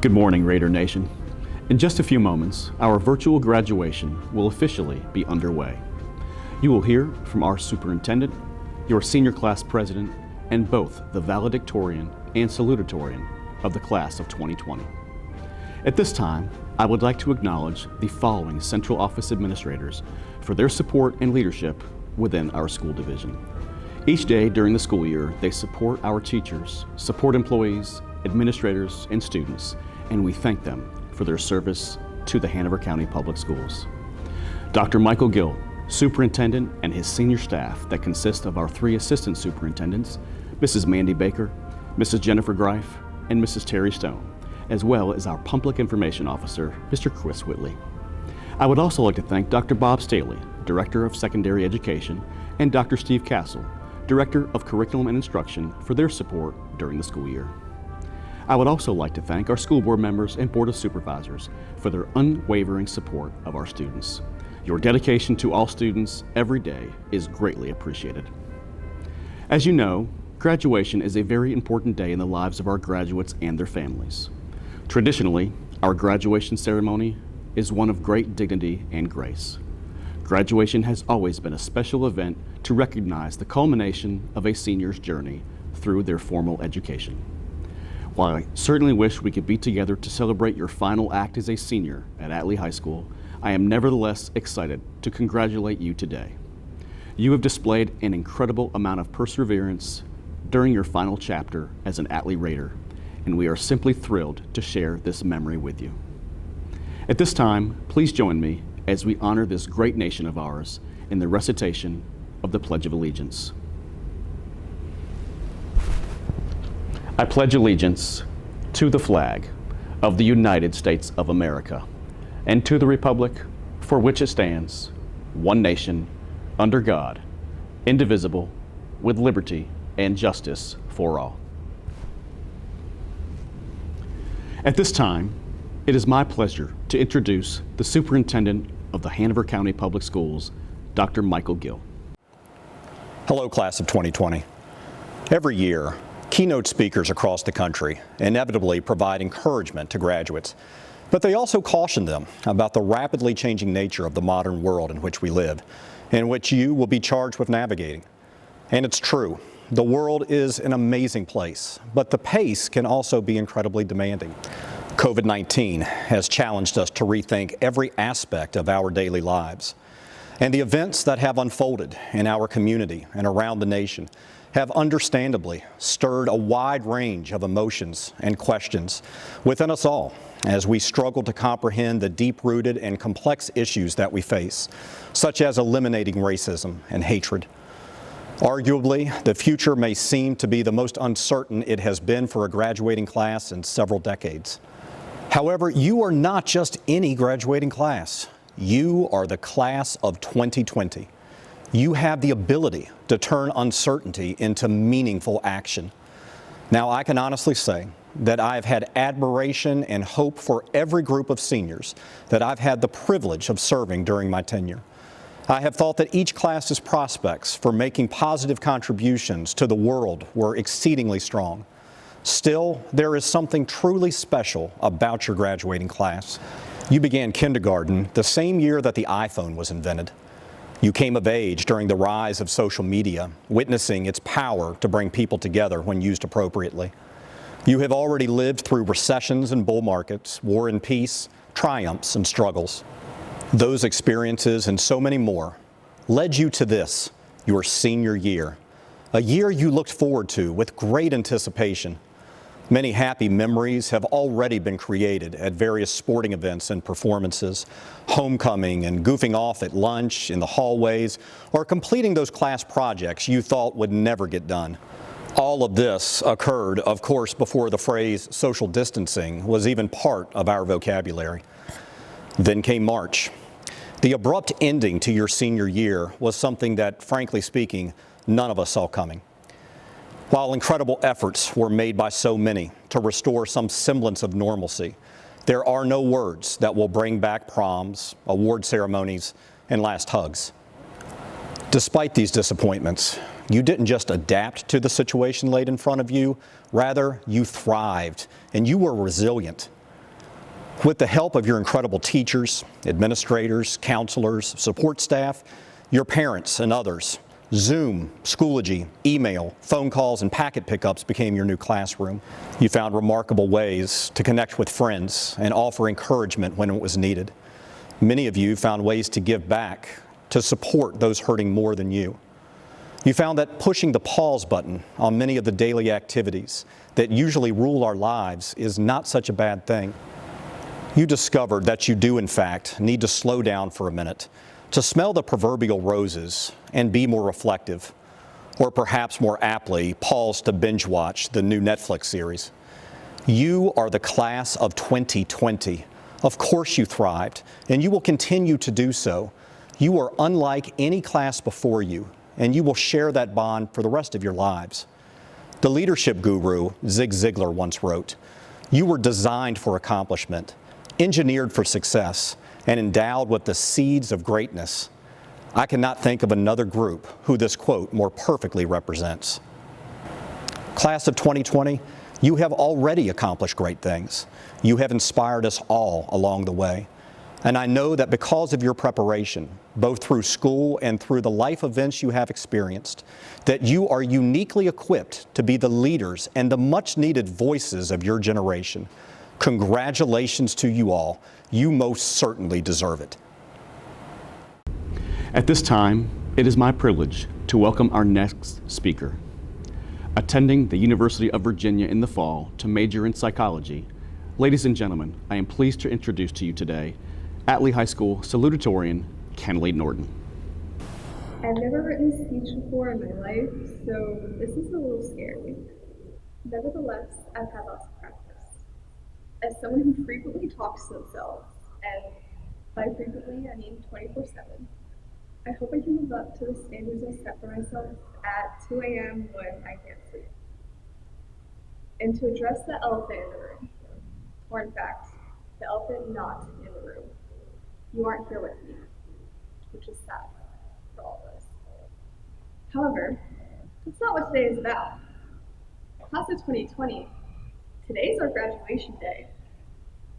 Good morning, Raider Nation. In just a few moments, our virtual graduation will officially be underway. You will hear from our superintendent, your senior class president, and both the valedictorian and salutatorian of the class of 2020. At this time, I would like to acknowledge the following central office administrators for their support and leadership within our school division. Each day during the school year, they support our teachers, support employees, administrators, and students, and we thank them for their service to the Hanover County Public Schools. Dr. Michael Gill, superintendent, and his senior staff that consist of our 3 assistant superintendents, Mrs. Mandy Baker, Mrs. Jennifer Greif, and Mrs. Terry Stone, as well as our public information officer, Mr. Chris Whitley. I would also like to thank Dr. Bob Staley, Director of Secondary Education, and Dr. Steve Castle, Director of Curriculum and Instruction, for their support during the school year. I would also like to thank our school board members and Board of Supervisors for their unwavering support of our students. Your dedication to all students every day is greatly appreciated. As you know, graduation is a very important day in the lives of our graduates and their families. Traditionally, our graduation ceremony is one of great dignity and grace. Graduation has always been a special event to recognize the culmination of a senior's journey through their formal education. While I certainly wish we could be together to celebrate your final act as a senior at Atlee High School, I am nevertheless excited to congratulate you today. You have displayed an incredible amount of perseverance during your final chapter as an Atlee Raider, and we are simply thrilled to share this memory with you. At this time, please join me as we honor this great nation of ours in the recitation of the Pledge of Allegiance. I pledge allegiance to the flag of the United States of America and to the republic for which it stands, one nation, under God, indivisible, with liberty and justice for all. At this time, it is my pleasure to introduce the Superintendent of the Hanover County Public Schools, Dr. Michael Gill. Hello, class of 2020. Every year, keynote speakers across the country inevitably provide encouragement to graduates, but they also caution them about the rapidly changing nature of the modern world in which we live, in which you will be charged with navigating. And it's true, the world is an amazing place, but the pace can also be incredibly demanding. COVID-19 has challenged us to rethink every aspect of our daily lives, and the events that have unfolded in our community and around the nation have understandably stirred a wide range of emotions and questions within us all as we struggle to comprehend the deep-rooted and complex issues that we face, such as eliminating racism and hatred. Arguably, the future may seem to be the most uncertain it has been for a graduating class in several decades. However, you are not just any graduating class. You are the class of 2020. You have the ability to turn uncertainty into meaningful action. Now, I can honestly say that I've had admiration and hope for every group of seniors that I've had the privilege of serving during my tenure. I have thought that each class's prospects for making positive contributions to the world were exceedingly strong. Still, there is something truly special about your graduating class. You began kindergarten the same year that the iPhone was invented. You came of age during the rise of social media, witnessing its power to bring people together when used appropriately. You have already lived through recessions and bull markets, war and peace, triumphs and struggles. Those experiences and so many more led you to this, your senior year, a year you looked forward to with great anticipation. Many happy memories have already been created at various sporting events and performances, homecoming and goofing off at lunch, in the hallways, or completing those class projects you thought would never get done. All of this occurred, of course, before the phrase social distancing was even part of our vocabulary. Then came March. The abrupt ending to your senior year was something that, frankly speaking, none of us saw coming. While incredible efforts were made by so many to restore some semblance of normalcy, there are no words that will bring back proms, award ceremonies, and last hugs. Despite these disappointments, you didn't just adapt to the situation laid in front of you, rather you thrived and you were resilient. With the help of your incredible teachers, administrators, counselors, support staff, your parents and others, Zoom, Schoology, email, phone calls, and packet pickups became your new classroom. You found remarkable ways to connect with friends and offer encouragement when it was needed. Many of you found ways to give back, to support those hurting more than you. You found that pushing the pause button on many of the daily activities that usually rule our lives is not such a bad thing. You discovered that you do, in fact, need to slow down for a minute, to smell the proverbial roses and be more reflective, or perhaps more aptly, pause to binge watch the new Netflix series. You are the class of 2020. Of course you thrived, and you will continue to do so. You are unlike any class before you, and you will share that bond for the rest of your lives. The leadership guru, Zig Ziglar, once wrote, "You were designed for accomplishment, engineered for success, and endowed with the seeds of greatness." I cannot think of another group who this quote more perfectly represents. Class of 2020, you have already accomplished great things. You have inspired us all along the way. And I know that because of your preparation, both through school and through the life events you have experienced, that you are uniquely equipped to be the leaders and the much-needed voices of your generation. Congratulations to you all. You most certainly deserve it. At this time, it is my privilege to welcome our next speaker. Attending the University of Virginia in the fall to major in psychology, ladies and gentlemen, I am pleased to introduce to you today Atlee High School Salutatorian Kenley Norton. I've never written a speech before in my life, so this is a little scary. Nevertheless, I've had lots of practice. As someone who frequently talks to themselves, and by frequently I mean 24/7, I hope I can live up to the standards I set for myself at 2 a.m. when I can't sleep. And to address the elephant in the room, or in fact, the elephant not in the room, you aren't here with me, which is sad for all of us. However, that's not what today is about. Class of 2020, today's our graduation day.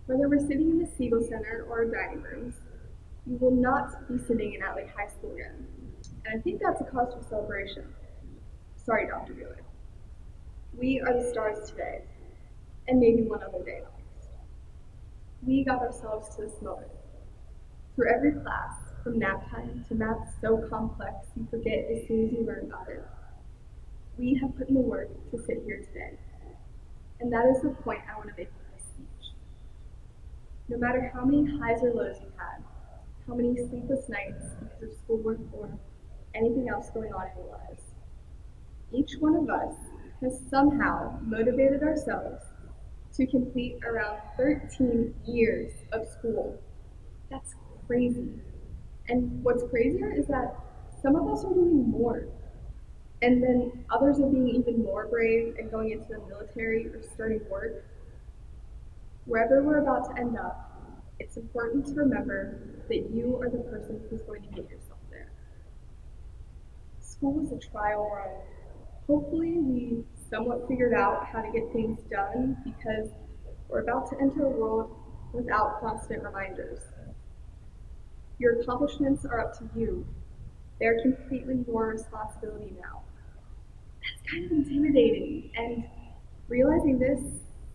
Whether we're sitting in the Siegel Center or our dining rooms, you will not be sitting in Atlee High School again. And I think that's a cause for celebration. Sorry, Dr. Bueller. We are the stars today, and maybe one other day next. We got ourselves to this moment. Through every class, from nap time to math so complex you forget as soon as you learn about it, we have put in the work to sit here today. And that is the point I want to make with this speech. No matter how many highs or lows you've had, how many sleepless nights because of schoolwork or anything else going on in your lives, each one of us has somehow motivated ourselves to complete around 13 years of school. That's crazy. And what's crazier is that some of us are doing more. And then others are being even more brave and going into the military or starting work. Wherever we're about to end up, it's important to remember that you are the person who's going to get yourself there. School is a trial run. Hopefully we somewhat figured out how to get things done because we're about to enter a world without constant reminders. Your accomplishments are up to you. They're completely your responsibility now. That's kind of intimidating, and realizing this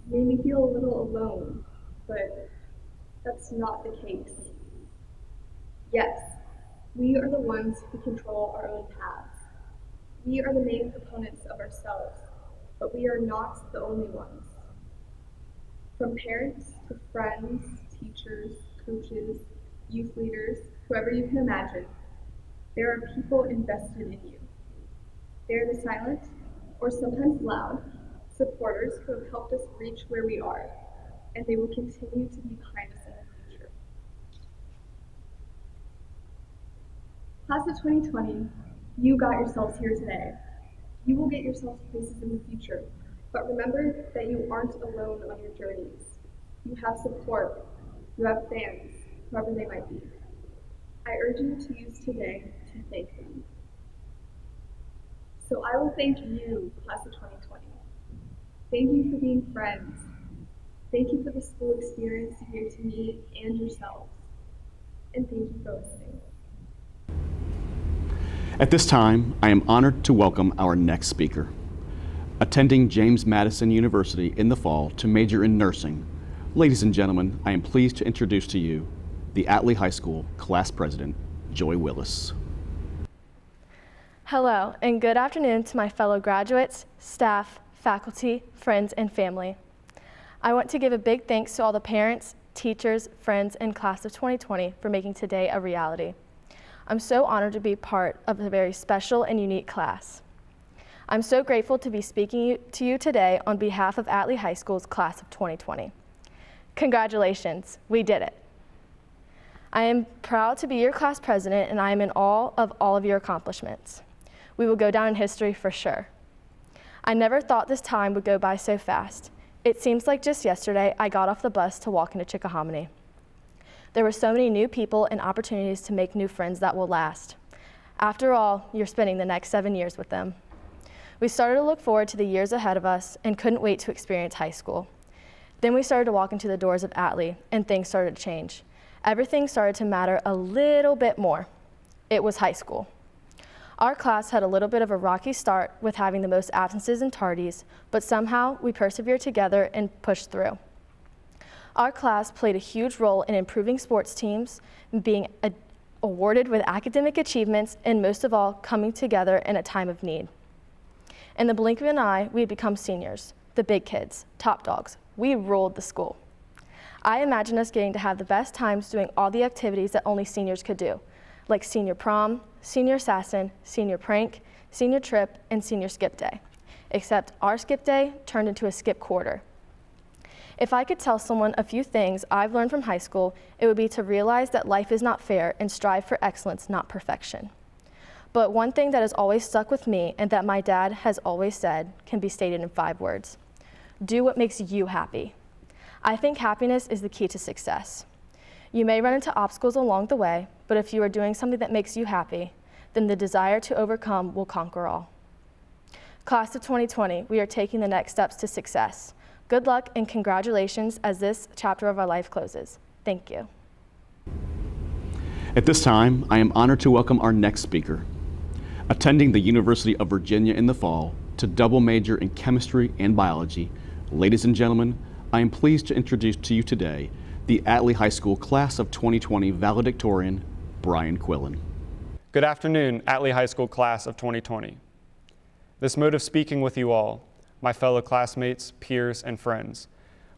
made me feel a little alone, but that's not the case. Yes, we are the ones who control our own paths. We are the main components of ourselves, but we are not the only ones. From parents to friends, teachers, coaches, youth leaders, whoever you can imagine, there are people invested in you. They are the silent, or sometimes loud, supporters who have helped us reach where we are, and they will continue to be behind us in the future. Class of 2020, you got yourselves here today. You will get yourselves places in the future, but remember that you aren't alone on your journeys. You have support, you have fans, whoever they might be. I urge you to use today to thank them. So I will thank you, class of 2020. Thank you for being friends. Thank you for the school experience here to me and yourselves. And thank you for listening. At this time, I am honored to welcome our next speaker. Attending James Madison University in the fall to major in nursing, ladies and gentlemen, I am pleased to introduce to you the Atlee High School Class President, Joy Willis. Hello, and good afternoon to my fellow graduates, staff, faculty, friends, and family. I want to give a big thanks to all the parents, teachers, friends, and class of 2020 for making today a reality. I'm so honored to be part of a very special and unique class. I'm so grateful to be speaking to you today on behalf of Atlee High School's class of 2020. Congratulations, we did it. I am proud to be your class president, and I am in awe of all of your accomplishments. We will go down in history for sure. I never thought this time would go by so fast. It seems like just yesterday I got off the bus to walk into Chickahominy. There were so many new people and opportunities to make new friends that will last. After all, you're spending the next 7 years with them. We started to look forward to the years ahead of us and couldn't wait to experience high school. Then we started to walk into the doors of Atlee, and things started to change. Everything started to matter a little bit more. It was high school. Our class had a little bit of a rocky start with having the most absences and tardies, but somehow we persevered together and pushed through. Our class played a huge role in improving sports teams, being awarded with academic achievements, and most of all, coming together in a time of need. In the blink of an eye, we had become seniors, the big kids, top dogs. We ruled the school. I imagine us getting to have the best times doing all the activities that only seniors could do, like senior prom, senior assassin, senior prank, senior trip, and senior skip day. Except our skip day turned into a skip quarter. If I could tell someone a few things I've learned from high school, it would be to realize that life is not fair and strive for excellence, not perfection. But one thing that has always stuck with me and that my dad has always said can be stated in 5 words. Do what makes you happy. I think happiness is the key to success. You may run into obstacles along the way, but if you are doing something that makes you happy, then the desire to overcome will conquer all. Class of 2020, we are taking the next steps to success. Good luck and congratulations as this chapter of our life closes. Thank you. At this time, I am honored to welcome our next speaker. Attending the University of Virginia in the fall to double major in chemistry and biology, ladies and gentlemen, I am pleased to introduce to you today the Atlee High School Class of 2020 Valedictorian, Brian Quillen. Good afternoon, Atlee High School Class of 2020. This mode of speaking with you all, my fellow classmates, peers, and friends,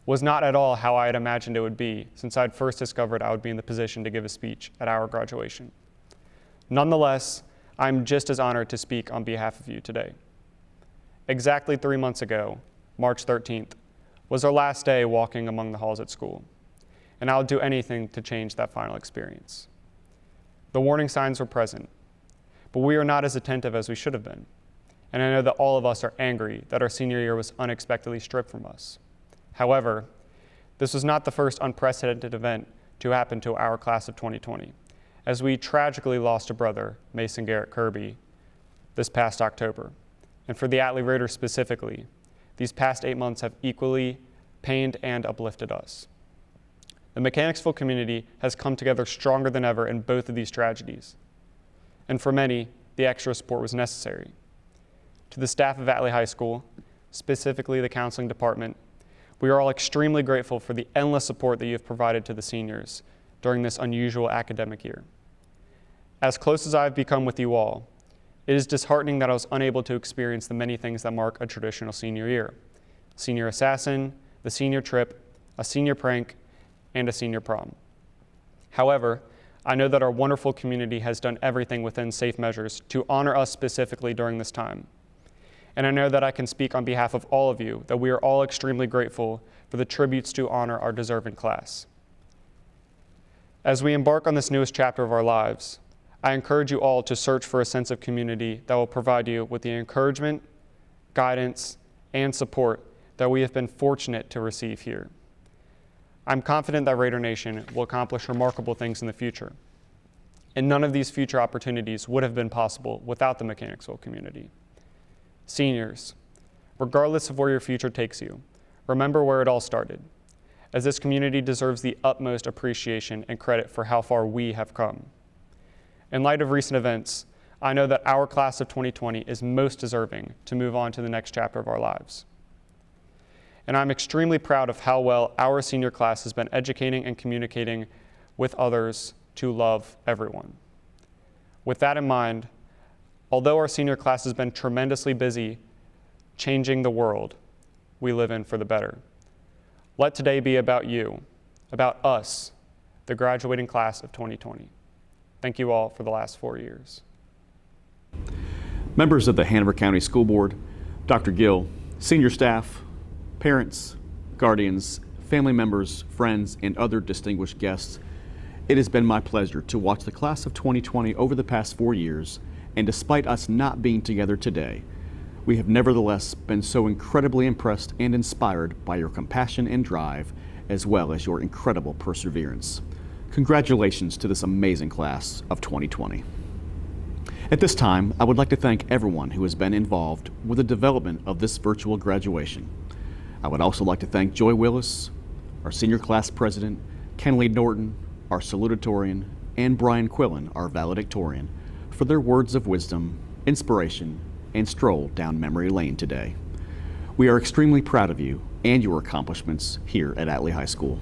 was not at all how I had imagined it would be since I had first discovered I would be in the position to give a speech at our graduation. Nonetheless, I'm just as honored to speak on behalf of you today. Exactly 3 months ago, March 13th, was our last day walking among the halls at school, and I'll do anything to change that final experience. The warning signs were present, but we are not as attentive as we should have been, and I know that all of us are angry that our senior year was unexpectedly stripped from us. However, this was not the first unprecedented event to happen to our class of 2020, as we tragically lost a brother, Mason Garrett Kirby, this past October. And for the Atlee Raiders specifically, these past 8 months have equally pained and uplifted us. The Mechanicsville community has come together stronger than ever in both of these tragedies. And for many, the extra support was necessary. To the staff of Atlee High School, specifically the counseling department, we are all extremely grateful for the endless support that you have provided to the seniors during this unusual academic year. As close as I've become with you all, it is disheartening that I was unable to experience the many things that mark a traditional senior year: senior assassin, the senior trip, a senior prank, and a senior prom. However, I know that our wonderful community has done everything within safe measures to honor us specifically during this time. And I know that I can speak on behalf of all of you that we are all extremely grateful for the tributes to honor our deserving class. As we embark on this newest chapter of our lives, I encourage you all to search for a sense of community that will provide you with the encouragement, guidance, and support that we have been fortunate to receive here. I'm confident that Raider Nation will accomplish remarkable things in the future, and none of these future opportunities would have been possible without the Mechanicsville community. Seniors, regardless of where your future takes you, remember where it all started. as this community deserves the utmost appreciation and credit for how far we have come. In light of recent events, I know that our class of 2020 is most deserving to move on to the next chapter of our lives. And I'm extremely proud of how well our senior class has been educating and communicating with others to love everyone. With that in mind, although our senior class has been tremendously busy changing the world we live in for the better, let today be about you, about us, the graduating class of 2020. Thank you all for the last 4 years. Members of the Hanover County School Board, Dr. Gill, senior staff, parents, guardians, family members, friends, and other distinguished guests, it has been my pleasure to watch the class of 2020 over the past 4 years, and despite us not being together today, we have nevertheless been so incredibly impressed and inspired by your compassion and drive, as well as your incredible perseverance. Congratulations to this amazing class of 2020. At this time, I would like to thank everyone who has been involved with the development of this virtual graduation. I would also like to thank Joy Willis, our senior class president, Kenley Norton, our salutatorian, and Brian Quillen, our valedictorian, for their words of wisdom, inspiration, and stroll down memory lane today. We are extremely proud of you and your accomplishments here at Atlee High School.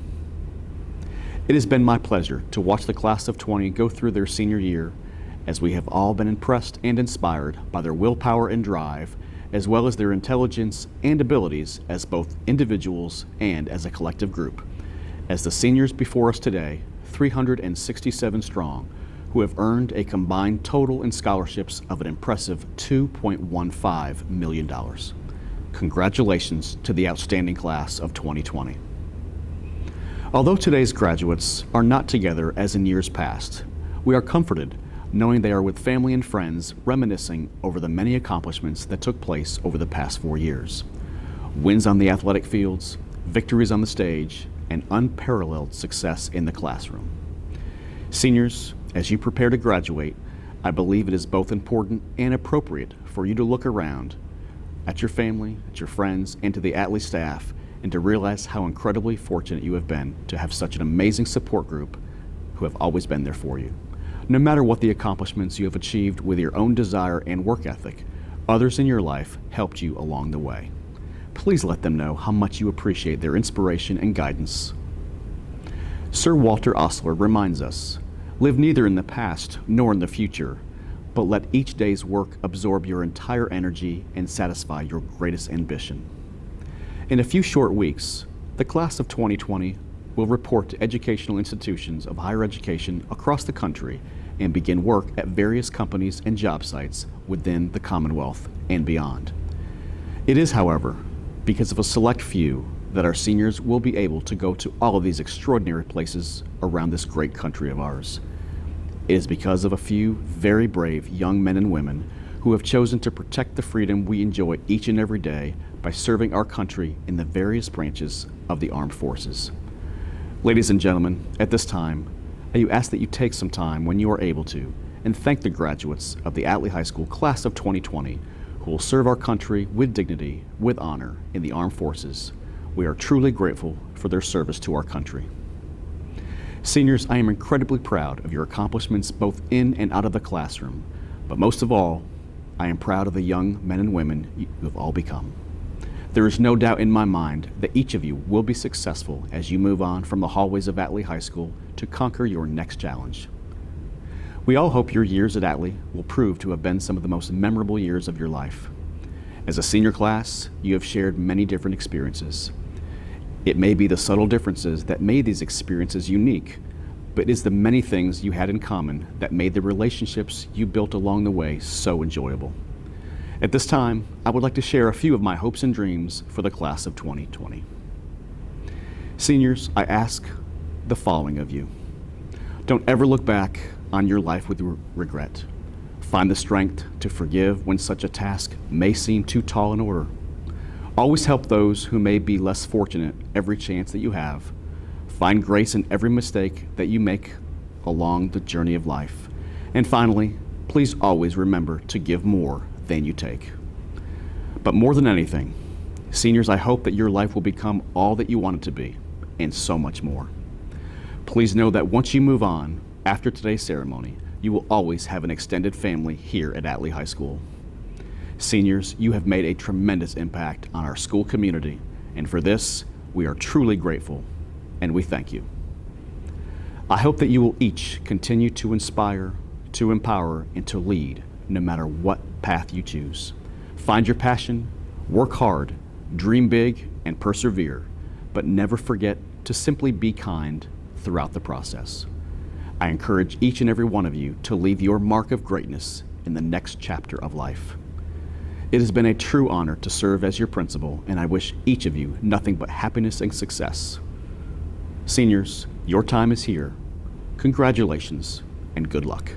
It has been my pleasure to watch the class of 20 go through their senior year, as we have all been impressed and inspired by their willpower and drive, as well as their intelligence and abilities as both individuals and as a collective group. As the seniors before us today, 367 strong, who have earned a combined total in scholarships of an impressive $2.15 million. Congratulations to the outstanding class of 2020. Although today's graduates are not together as in years past, we are comforted knowing they are with family and friends reminiscing over the many accomplishments that took place over the past 4 years. Wins on the athletic fields, victories on the stage, and unparalleled success in the classroom. Seniors, as you prepare to graduate, I believe it is both important and appropriate for you to look around at your family, at your friends, and to the Atlee staff, and to realize how incredibly fortunate you have been to have such an amazing support group who have always been there for you. No matter what the accomplishments you have achieved with your own desire and work ethic, others in your life helped you along the way. Please let them know how much you appreciate their inspiration and guidance. Sir Walter Osler reminds us, live neither in the past nor in the future, but let each day's work absorb your entire energy and satisfy your greatest ambition. In a few short weeks, the class of 2020 will report to educational institutions of higher education across the country and begin work at various companies and job sites within the Commonwealth and beyond. It is, however, because of a select few that our seniors will be able to go to all of these extraordinary places around this great country of ours. It is because of a few very brave young men and women who have chosen to protect the freedom we enjoy each and every day by serving our country in the various branches of the armed forces. Ladies and gentlemen, at this time, I ask that you take some time when you are able to and thank the graduates of the Atlee High School class of 2020 who will serve our country with dignity, with honor in the armed forces. We are truly grateful for their service to our country. Seniors, I am incredibly proud of your accomplishments both in and out of the classroom, but most of all, I am proud of the young men and women you have all become. There is no doubt in my mind that each of you will be successful as you move on from the hallways of Atlee High School to conquer your next challenge. We all hope your years at Atlee will prove to have been some of the most memorable years of your life. As a senior class, you have shared many different experiences. It may be the subtle differences that made these experiences unique, but it is the many things you had in common that made the relationships you built along the way so enjoyable. At this time, I would like to share a few of my hopes and dreams for the class of 2020. Seniors, I ask the following of you. Don't ever look back on your life with regret. Find the strength to forgive when such a task may seem too tall an order. Always help those who may be less fortunate every chance that you have. Find grace in every mistake that you make along the journey of life. And finally, please always remember to give more than you take. But more than anything, seniors, I hope that your life will become all that you want it to be, and so much more. Please know that once you move on, after today's ceremony, you will always have an extended family here at Atlee High School. Seniors, you have made a tremendous impact on our school community, and for this, we are truly grateful, and we thank you. I hope that you will each continue to inspire, to empower, and to lead, no matter what path you choose. Find your passion, work hard, dream big, and persevere, but never forget to simply be kind throughout the process. I encourage each and every one of you to leave your mark of greatness in the next chapter of life. It has been a true honor to serve as your principal, and I wish each of you nothing but happiness and success. Seniors, your time is here. Congratulations and good luck.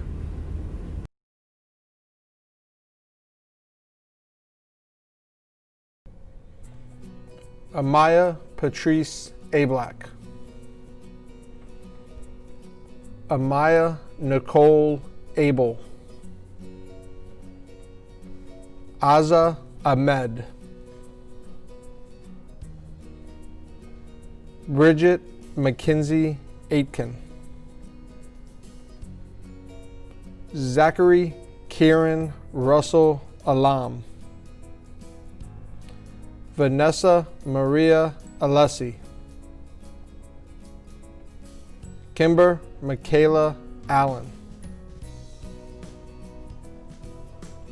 Amaya Patrice Ablack. Amaya Nicole Abel. Aza Ahmed. Bridget Mackenzie Aitken. Zachary Kieran Russell Alam. Vanessa Maria Alessi. Kimber Michaela Allen.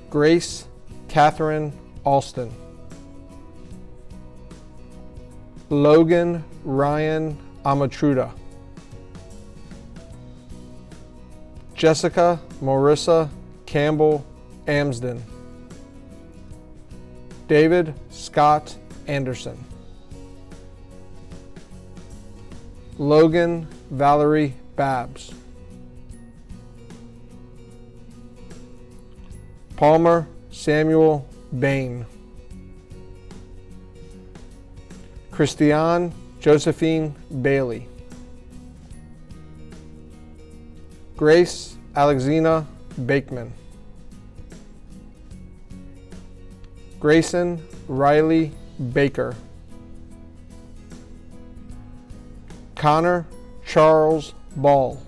Grace Catherine Alston. Logan Ryan Amatruda. Jessica Marissa Campbell Amsden. David Scott Anderson. Logan Valerie Babs. Palmer Samuel Bain. Christiane Josephine Bailey. Grace Alexina Bakeman. Grayson Riley Baker. Connor Charles Ball.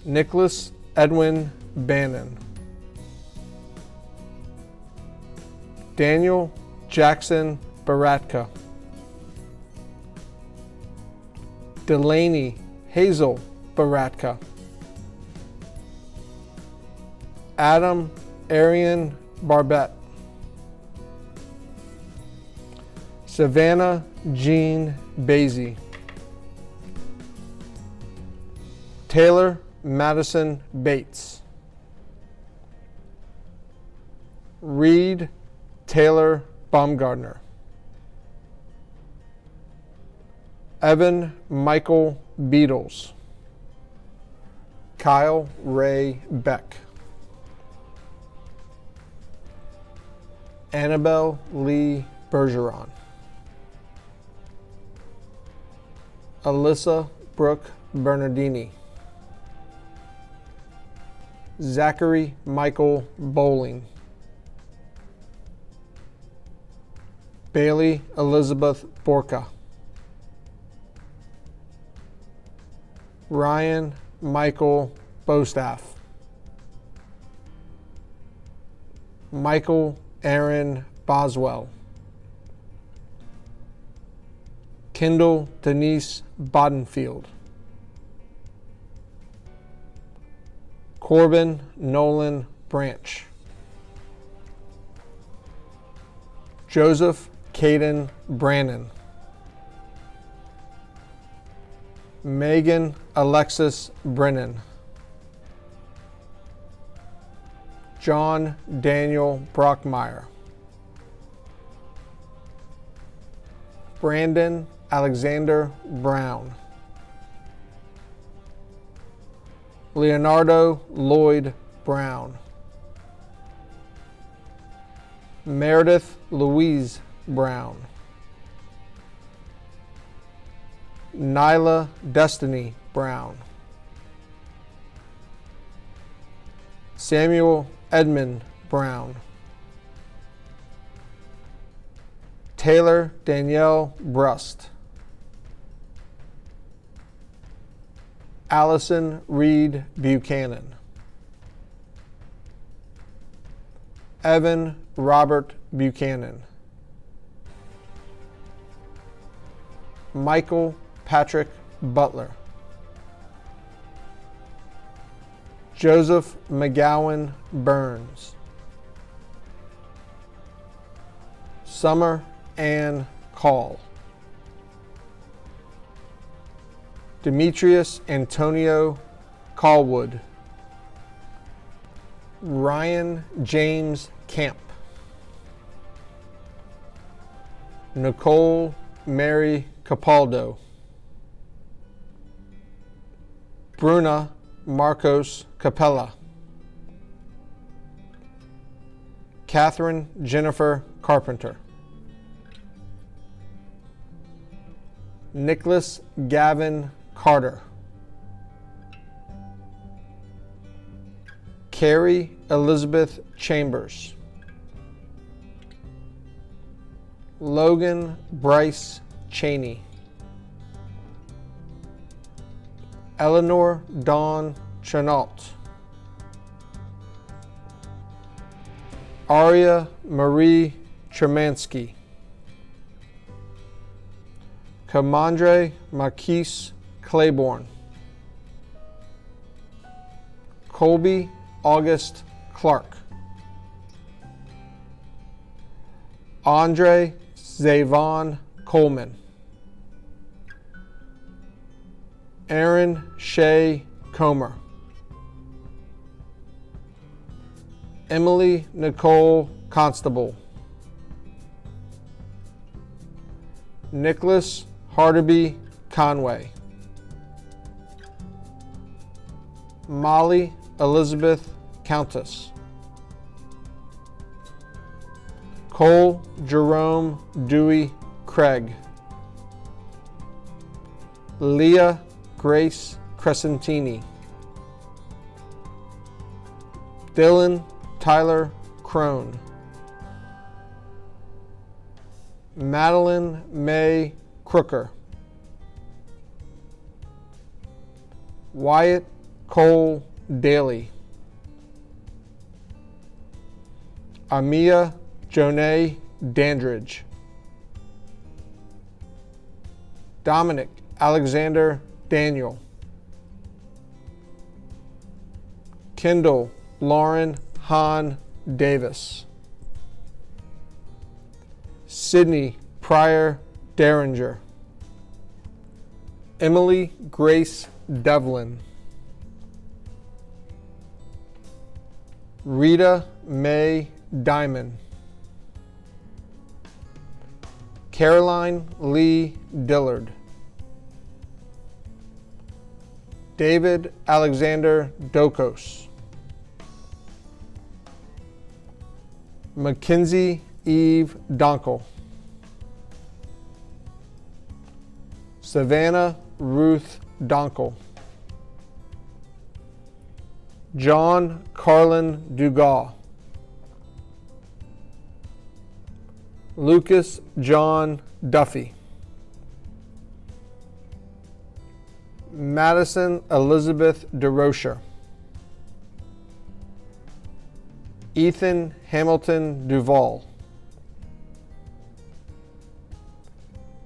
Nicholas Edwin Bannon. Daniel Jackson Baratka. Delaney Hazel Baratka. Adam Arian Barbette. Savannah Jean Basie. Taylor Madison Bates. Reed Taylor Baumgardner. Evan Michael Beatles. Kyle Ray Beck. Annabelle Lee Bergeron. Alyssa Brooke Bernardini. Zachary Michael Bowling. Bailey Elizabeth Borka. Ryan Michael Bostaff. Michael Aaron Boswell. Kendall Denise Bodenfield. Corbin Nolan Branch. Joseph Caden Brannon. Megan Alexis Brennan. John Daniel Brockmeyer. Brandon Alexander Brown. Leonardo Lloyd Brown. Meredith Louise Brown. Nyla Destiny Brown. Samuel Edmund Brown. Taylor Danielle Brust. Allison Reed Buchanan. Evan Robert Buchanan. Michael Patrick Butler. Joseph McGowan Burns. Summer Ann Call. Demetrius Antonio Callwood. Ryan James Camp. Nicole Mary Capaldo. Bruna Marcos Capella. Catherine Jennifer Carpenter. Nicholas Gavin Carter. Carrie Elizabeth Chambers. Logan Bryce Cheney. Eleanor Dawn Chenault. Aria Marie Tremansky. Kamandre Marquise Claiborne. Colby August Clark. Andre Zavon Coleman. Aaron Shea Comer. Emily Nicole Constable. Nicholas Hardaby Conway. Molly Elizabeth Countess. Cole Jerome Dewey Craig. Leah Grace Crescentini. Dylan Tyler Crone. Madeline May Crooker. Wyatt Cole Daly. Amia Jonay Dandridge. Dominic Alexander Daniel. Kendall Lauren Hahn Davis. Sydney Pryor Derringer. Emily Grace Devlin. Rita Mae Diamond. Caroline Lee Dillard. David Alexander Dokos. Mackenzie Eve Donkel. Savannah Ruth Donkel. John Carlin Dugas. Lucas John Duffy. Madison Elizabeth DeRocher. Ethan Hamilton Duval.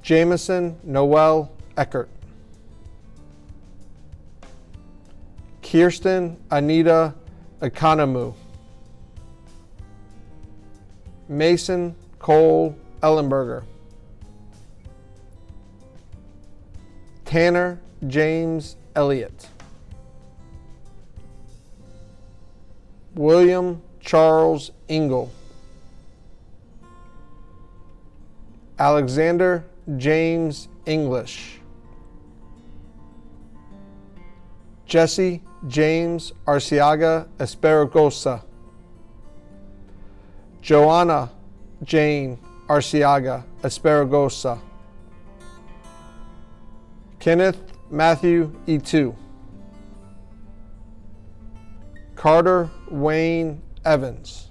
Jameson Noel Eckert. Kirsten Anita Economou. Mason Cole Ellenberger. Tanner James Elliott. William Charles Ingle. Alexander James English. Jesse James Arciaga Esperagosa. Joanna Jane Arciaga Esperagosa. Kenneth Matthew E2. Carter Wayne Evans.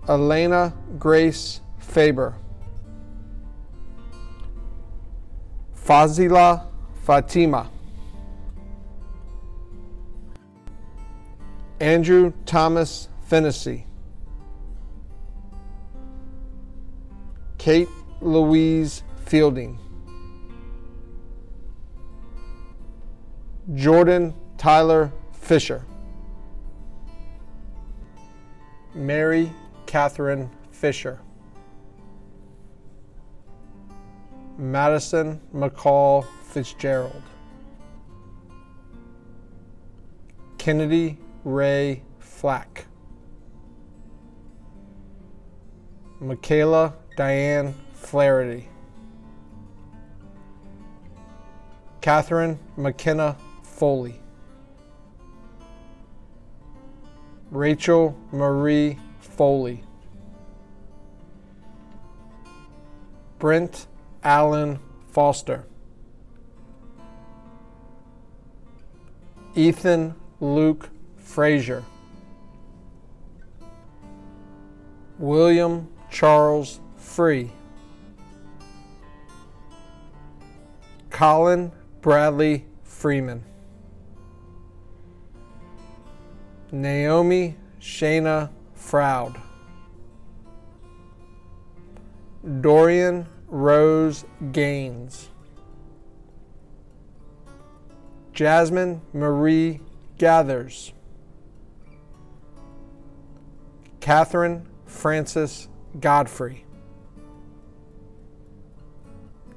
Elena Grace Faber. Fazila Fatima. Andrew Thomas Fennessy. Kate Louise Fielding. Jordan Tyler Fisher. Mary Catherine Fisher. Madison McCall Fitzgerald. Kennedy Ray Flack. Michaela Diane Flaherty. Catherine McKenna Foley. Rachel Marie Foley. Brent Allen Foster. Ethan Luke Frazier. William Charles Free. Colin Bradley Freeman. Naomi Shayna Froud. Dorian Rose Gaines. Jasmine Marie Gathers. Catherine Francis Godfrey.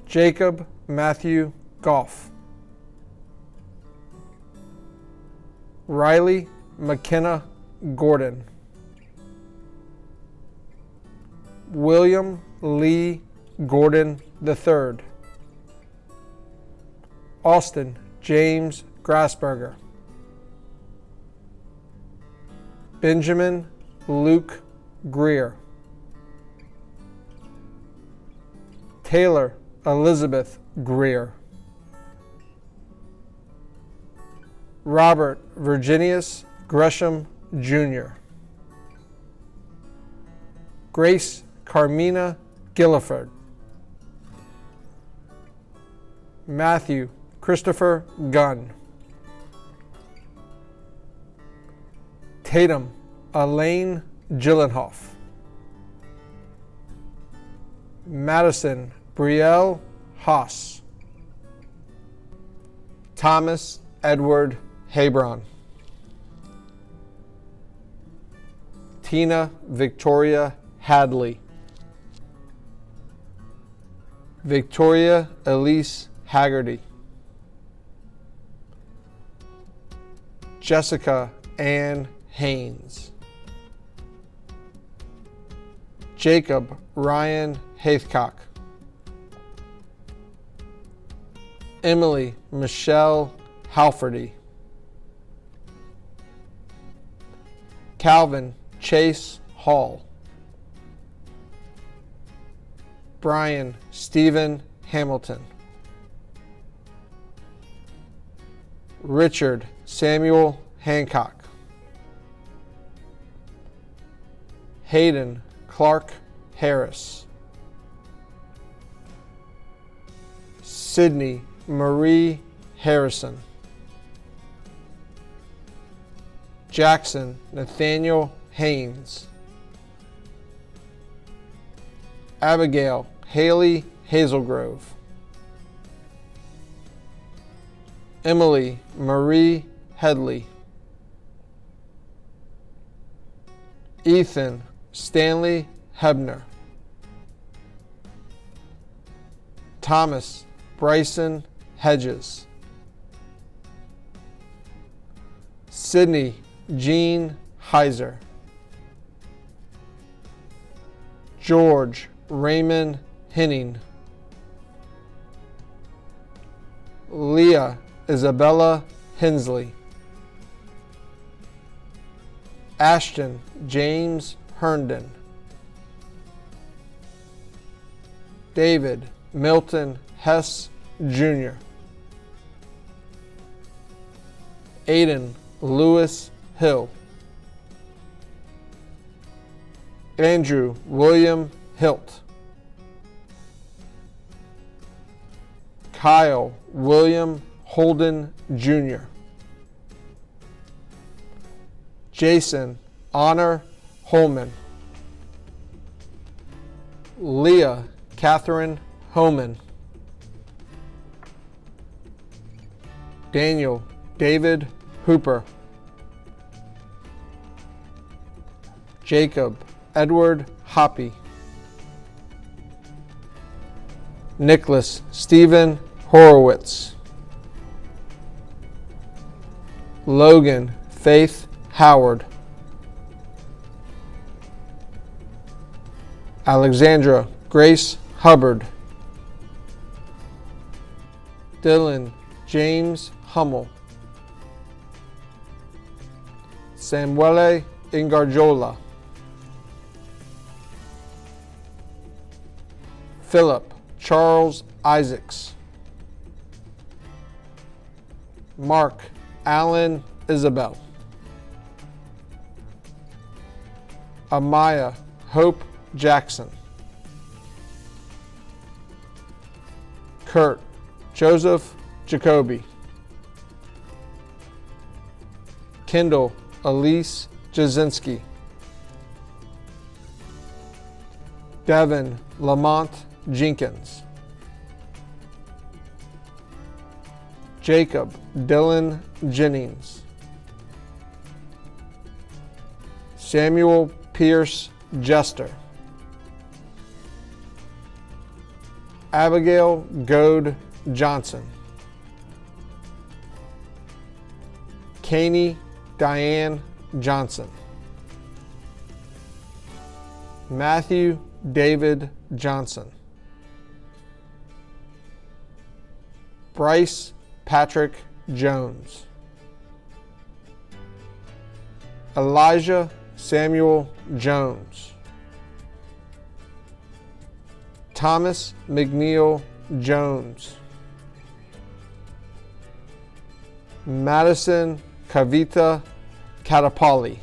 Jacob Matthew Goff. Riley McKenna Gordon. William Lee Gordon III. Austin James Grassberger. Benjamin Luke Greer. Taylor Elizabeth Greer. Robert Virginius Gresham Jr. Grace Carmina Gilliford. Matthew Christopher Gunn. Tatum Elaine Gyllenhoff. Madison Brielle Haas. Thomas Edward Hebron. Tina Victoria Hadley. Victoria Elise Haggerty. Jessica Ann Haynes. Jacob Ryan Haithcock. Emily Michelle Halferty. Calvin Chase Hall. Brian Stephen Hamilton. Richard Samuel Hancock. Hayden Clark Harris. Sydney Marie Harrison. Jackson Nathaniel Haynes. Abigail Haley Hazelgrove. Emily Marie Headley. Ethan Stanley Hebner. Thomas Bryson Hedges. Sydney Jean Heiser. George Raymond Henning. Leah Isabella Hensley. Ashton James Herndon. David Milton Hess Jr. Aiden Lewis Hill. Andrew William Hilt. Kyle William Holden Jr. Jason Honor Holman. Leah Catherine Homan. Daniel David Hooper. Jacob Edward Hoppy. Nicholas Stephen Horowitz. Logan Faith Howard. Alexandra Grace Hubbard. Dylan James Hummel. Samuele Ingarjola. Philip Charles Isaacs. Mark Allen Isabel. Amaya Hope Jackson. Kurt Joseph Jacoby. Kendall Elise Jasinski. Devin Lamont Jenkins. Jacob Dylan Jennings. Samuel Pierce Jester. Abigail Goad Johnson. Caney Diane Johnson. Matthew David Johnson. Bryce Patrick Jones. Elijah Samuel Jones. Thomas McNeil Jones. Madison Kavita Katapali.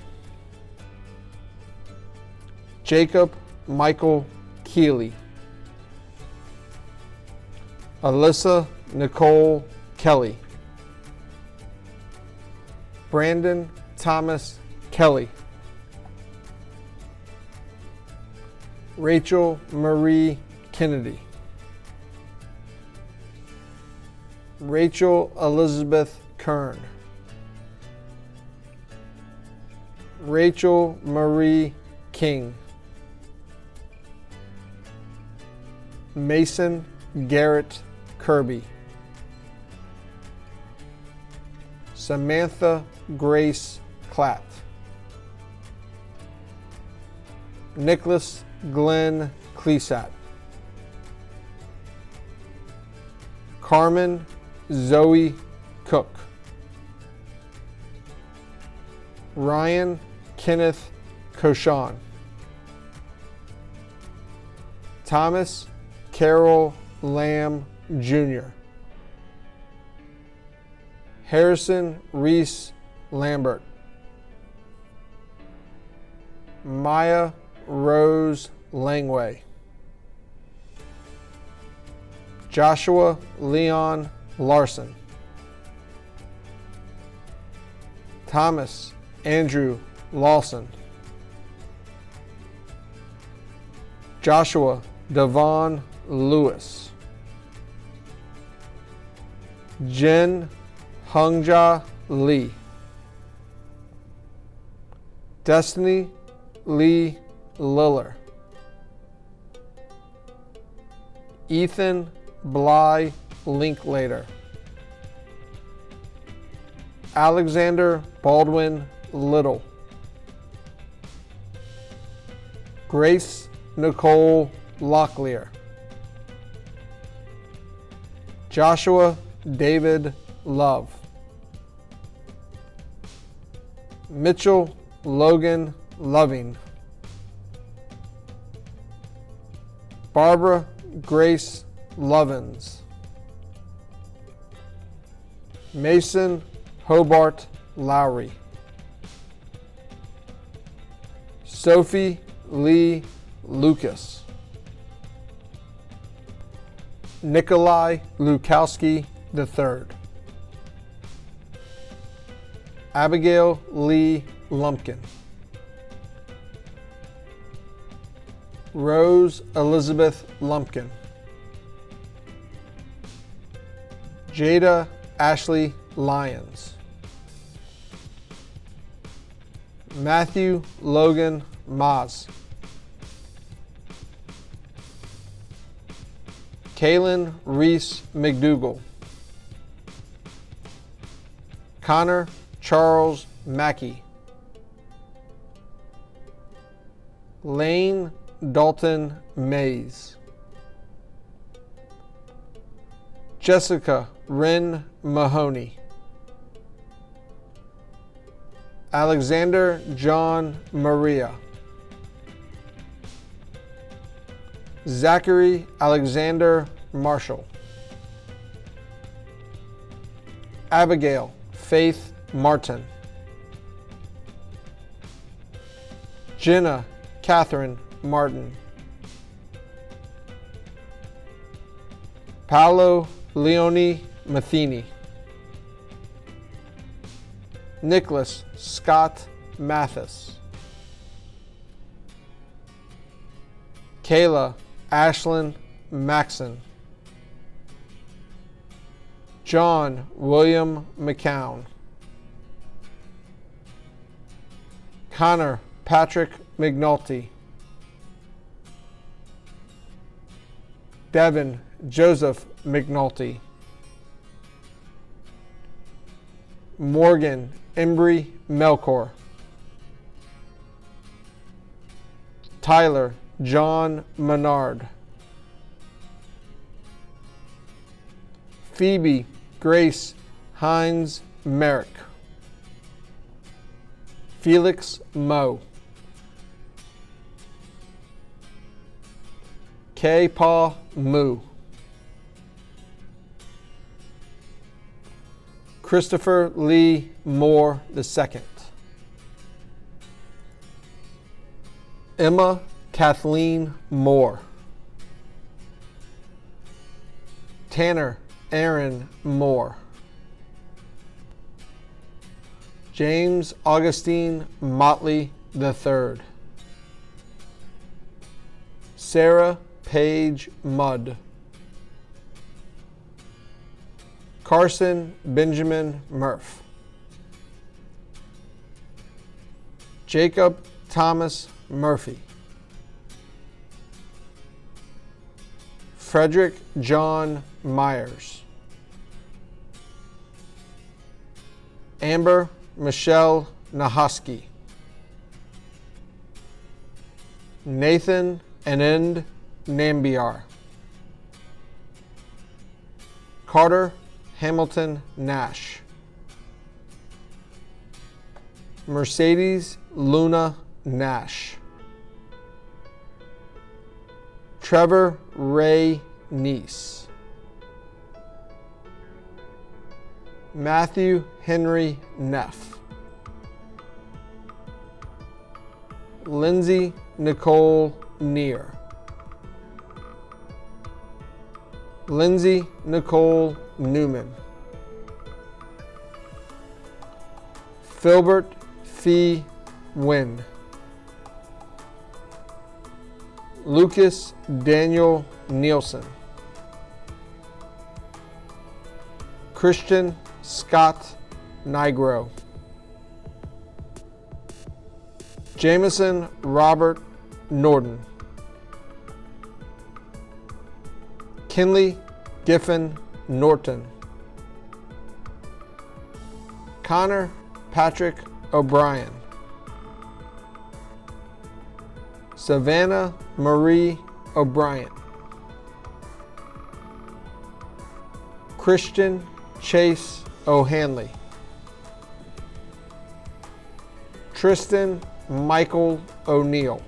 Jacob Michael Keeley. Alyssa Nicole Kelly. Brandon Thomas Kelly. Rachel Marie Kennedy. Rachel Elizabeth Kern. Rachel Marie King. Mason Garrett Kirby. Samantha Grace Klatt. Nicholas Glenn Clesat. Carmen Zoe Cook. Ryan Kenneth Coshan. Thomas Carol Lamb Jr. Harrison Reese Lambert. Maya Rose Langway. Joshua Leon Larson. Thomas Andrew Lawson. Joshua Devon Lewis. Jen Hungja Lee. Destiny Lee Liller. Ethan Bly Linklater. Alexander Baldwin Little. Grace Nicole Locklear. Joshua David Love. Mitchell Logan Loving. Barbara Grace Lovins. Mason Hobart Lowry. Sophie Lee Lucas. Nikolai Lukowski III. Abigail Lee Lumpkin. Rose Elizabeth Lumpkin. Jada Ashley Lyons. Matthew Logan Maz. Kaylin Reese McDougall. Connor Charles Mackey. Lane Dalton Mays. Jessica Wren Mahoney. Alexander John Maria. Zachary Alexander Marshall. Abigail Faith Martin. Jenna Catherine Martin. Paolo Leone Matheny. Nicholas Scott Mathis. Kayla Ashlyn Maxon. John William McCown. Connor Patrick McNulty. Devin Joseph McNulty. Morgan Embry Melkor. Tyler John Menard. Phoebe Grace Hines Merrick. Felix Moe. K. Paul Moo. Christopher Lee Moore II. Emma Kathleen Moore. Tanner Aaron Moore. James Augustine Motley III. Sarah Paige Mudd. Carson Benjamin Murph. Jacob Thomas Murphy. Frederick John Myers. Amber Michelle Nahoski. Nathan Anand Nambiar. Carter Hamilton Nash. Mercedes Luna Nash. Trevor Ray Neese. Matthew Henry Neff. Lindsay Nicole Neer. Lindsay Nicole Newman. Filbert Fee Wynn. Lucas Daniel Nielsen. Christian Scott Nigro. Jameson Robert Norden. Kinley Giffen Norton. Connor Patrick O'Brien. Savannah Marie O'Brien. Christian Chase O'Hanley. Tristan Michael O'Neill.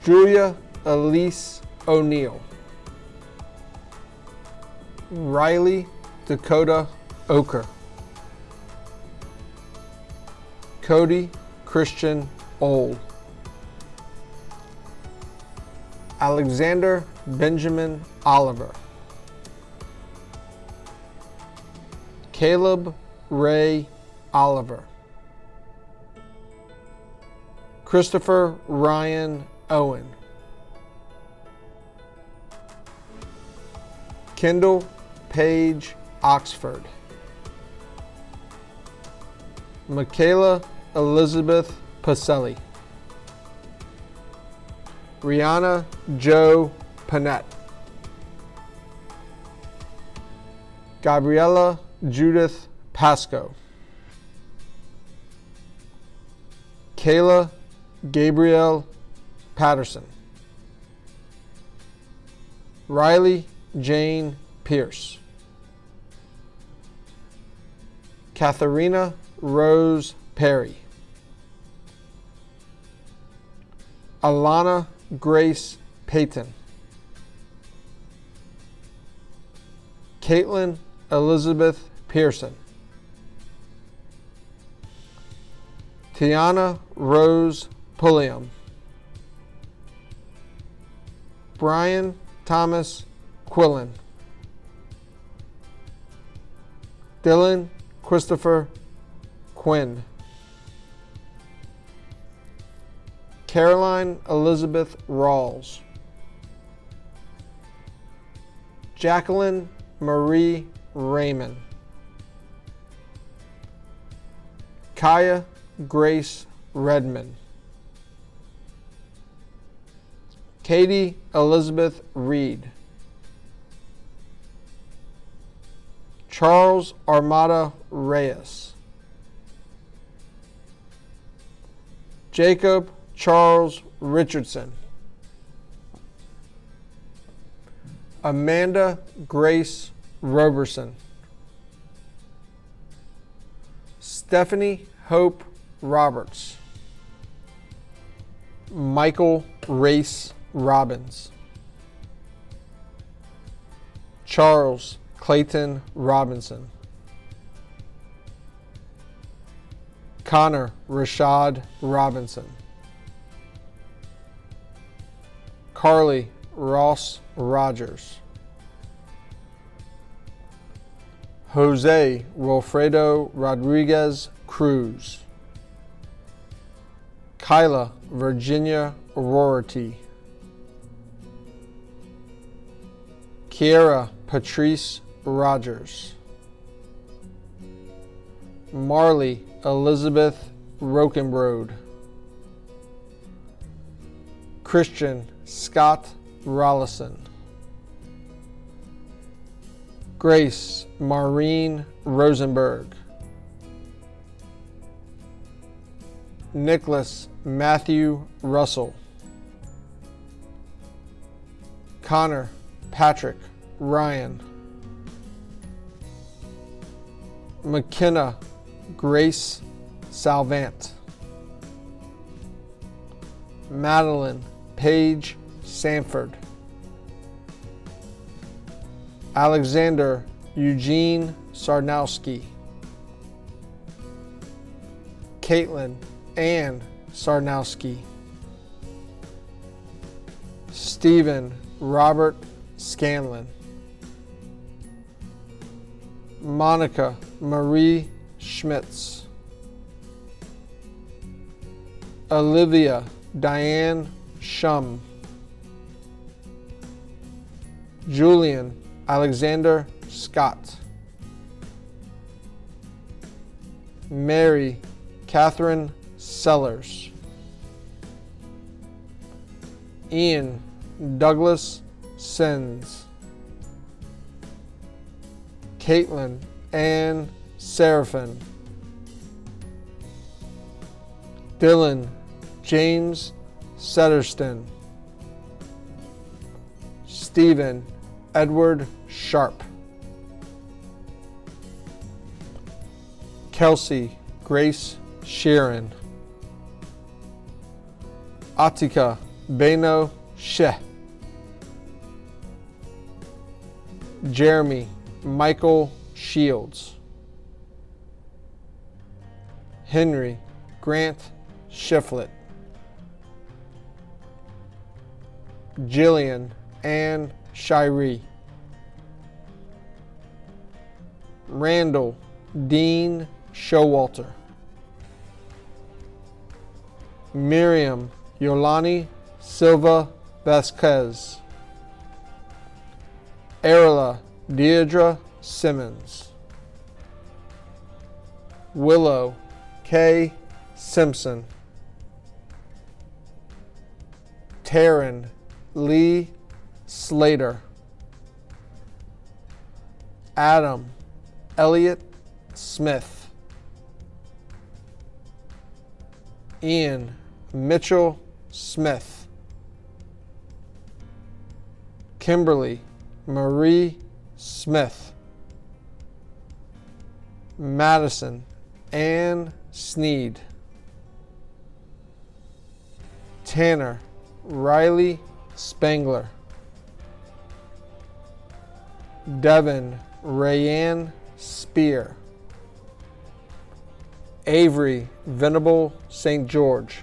Julia Elise O'Neill. Riley Dakota Oker. Cody Christian Old. Alexander Benjamin Oliver. Caleb Ray Oliver. Christopher Ryan Owen. Kendall Page Oxford. Michaela Elizabeth Pacelli. Rihanna Joe Panett. Gabriella Judith Pasco. Kayla Gabrielle Patterson. Riley Jane Pierce. Katharina Rose Perry. Alana Grace Payton. Caitlin Elizabeth Pearson. Tiana Rose Pulliam. Brian Thomas Quillen. Dylan Christopher Quinn. Caroline Elizabeth Rawls. Jacqueline Marie Raymond. Kaya Grace Redmond. Katie Elizabeth Reed. Charles Armada Reyes. Jacob Charles Richardson. Amanda Grace Roberson. Stephanie Hope Roberts. Michael Race Robbins. Charles Clayton Robinson. Connor Rashad Robinson. Carly Ross Rogers. Jose Wilfredo Rodriguez Cruz. Kyla Virginia Rorty. Kiera Patrice Rogers. Marley Elizabeth Rokenbrode. Christian Scott Rollison. Grace Maureen Rosenberg. Nicholas Matthew Russell. Connor Patrick Ryan. McKenna Grace Salvant. Madeline Paige Sanford. Alexander Eugene Sarnowski. Caitlin Ann Sarnowski. Stephen Robert Scanlon. Monica Marie Schmitz. Olivia Diane Shum. Julian Alexander Scott. Mary Catherine Sellers. Ian Douglas Sens. Caitlin Ann Seraphin. Dylan James Setterston. Stephen Edward Sharp. Kelsey Grace Sheeran. Atika Beno Sheh. Jeremy Michael Shields. Henry Grant Shiflett. Jillian Ann Shiree. Randall Dean Showalter. Miriam Yolani Silva Vasquez. Erla Deidre Simmons. Willow K. Simpson. Taryn Lee Slater. Adam Elliott Smith. Ian Mitchell Smith. Kimberly Marie Smith. Madison Ann Sneed. Tanner Riley Spangler. Devin Rayanne Spear. Avery Venable St. George.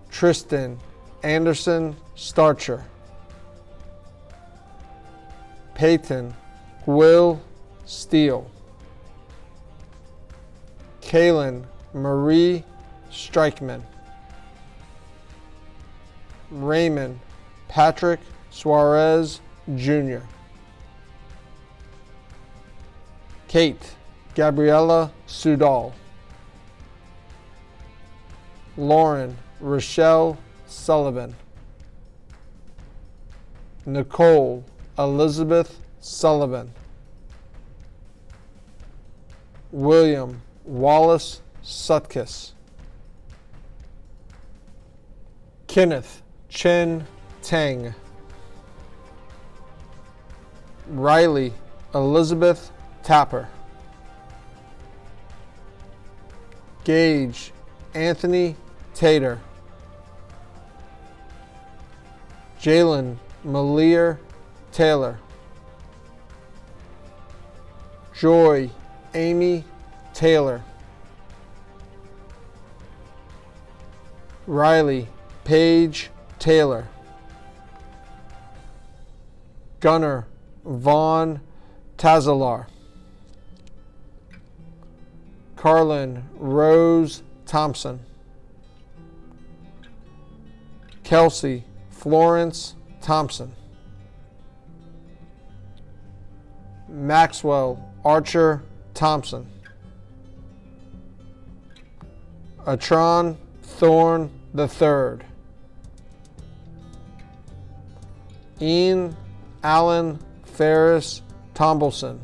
Tristan Anderson Starcher. Peyton Will Steele. Kaylin Marie Strikeman. Raymond Patrick Suarez Jr. Kate Gabriella Sudal. Lauren Rochelle Sullivan. Nicole Elizabeth Sullivan. William Wallace Sutkiss. Kenneth Chen Tang. Riley Elizabeth Tapper. Gage Anthony Tater. Jalen Malier Taylor. Joy Amy Taylor. Riley Paige Taylor. Gunnar Vaughn Tazalar. Carlin Rose Thompson. Kelsey Florence Thompson. Maxwell Archer Thompson. Atron Thorne III. Ian Allen Ferris Tombleson.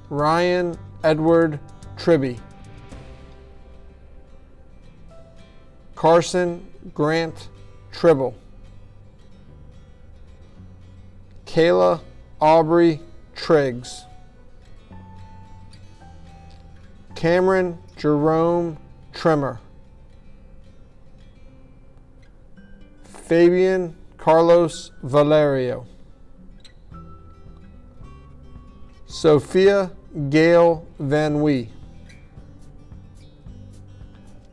Ryan Edward Tribby. Carson Grant Tribble. Kayla Aubrey Triggs. Cameron Jerome Trimmer. Fabian Carlos Valerio. Sophia Gail Van Wee.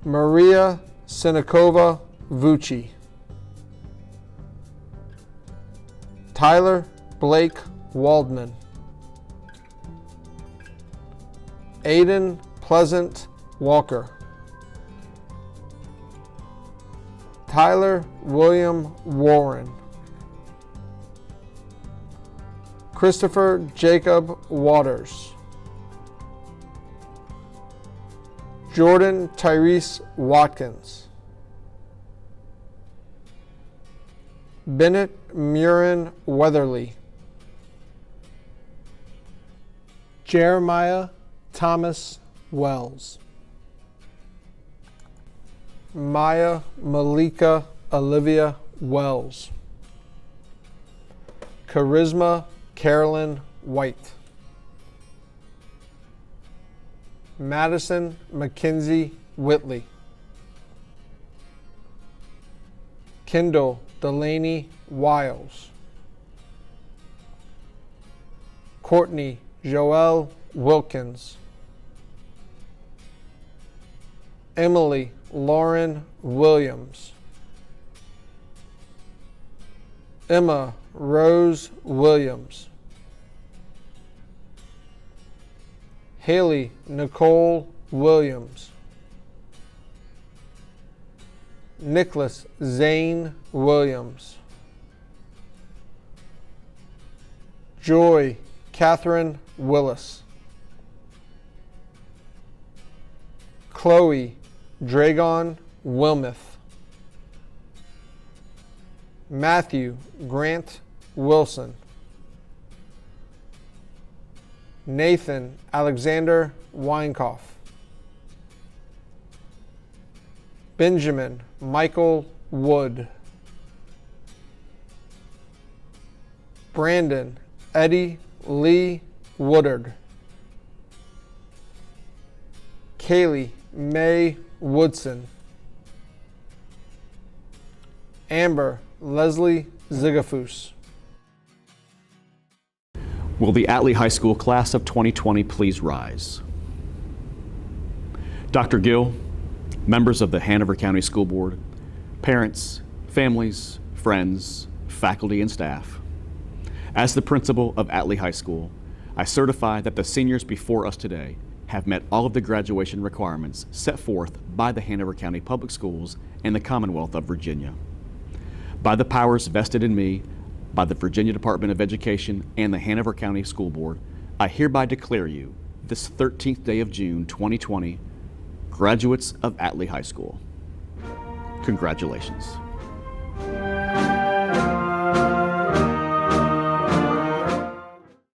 Maria Sinikova Vucci. Tyler Blake Waldman. Aiden Pleasant Walker. Tyler William Warren. Christopher Jacob Waters. Jordan Tyrese Watkins. Bennett Murin Weatherly. Jeremiah Thomas Wells. Maya Malika Olivia Wells. Charisma Carolyn White. Madison Mackenzie Whitley. Kendall Delaney Wiles. Courtney Joelle Wilkins. Emily Lauren Williams. Emma Rose Williams. Haley Nicole Williams. Nicholas Zane Williams. Joy Catherine Willis. Chloe Dragon Wilmuth. Matthew Grant Wilson. Nathan Alexander Weinkoff. Benjamin Michael Wood. Brandon Eddie Lee Woodard. Kaylee May Woodson. Amber Leslie Zigafus. Will the Atlee High School class of 2020 please rise? Dr. Gill, members of the Hanover County School Board, parents, families, friends, faculty, and staff. As the principal of Atlee High School, I certify that the seniors before us today have met all of the graduation requirements set forth by the Hanover County Public Schools and the Commonwealth of Virginia. By the powers vested in me by the Virginia Department of Education and the Hanover County School Board, I hereby declare you, this 13th day of June 2020, graduates of Atlee High School. Congratulations.